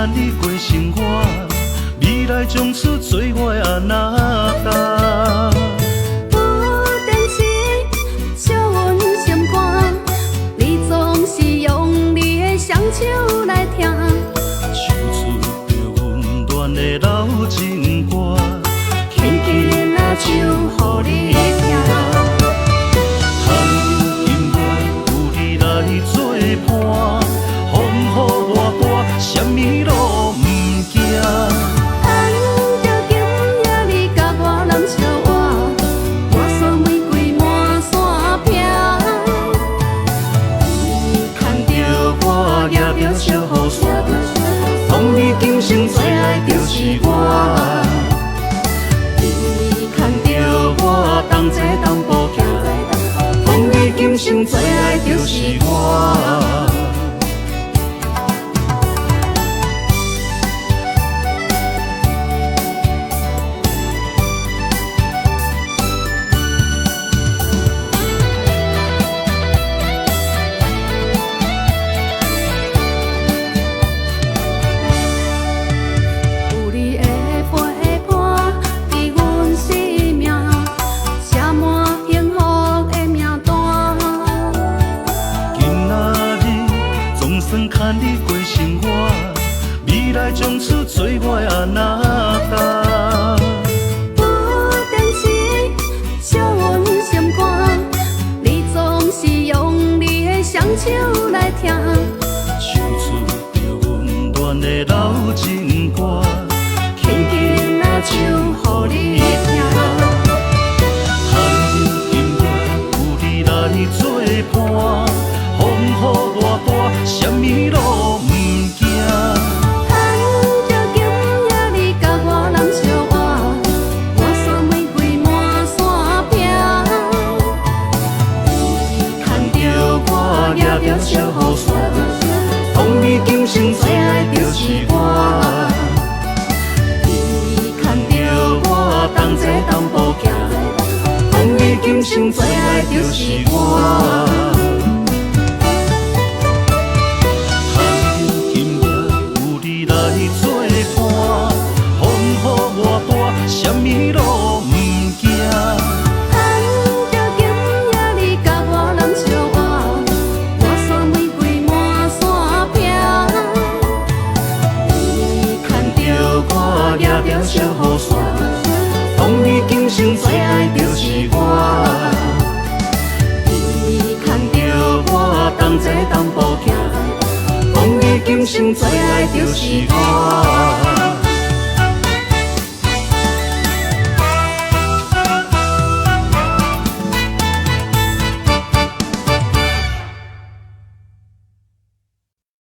牵你过生活，未来从此做我的阿达。不等时笑阮心肝，你总是用你的双手来听，唱出着温暖的老情歌，轻轻啊唱予你听。做伴，风雨偌大，什么路不惊。盼着今夜你甲我人相偎，满山玫瑰满山飘。你牵着我抓着小雨伞，讲你今生最爱就是我。你牵着我同坐同步行。今生最爱就是我。有你的陪伴，伫阮生命，写满幸福的名单。总算牵你过生活，未来从此做我的阿达。不等时笑阮心肝，你总是用你的双手来听，唱出着温暖的老情歌，轻轻啊唱予你听。含音乐有你来做伴，风雨偌大，什么路不惊。盼着今夜你甲我人相偎，满山玫瑰满山飘。你牵着我抓着小雨伞，讲你今生最爱就是我。你牵着我同坐同步行，讲你今生最爱就是我。什么路不惊？盼着今夜你甲我人相偎，满山玫瑰满山飘。你牵着我抓着小雨伞，讲你今生最爱就是我。你牵着我同坐同步行，讲你今生最爱就是我。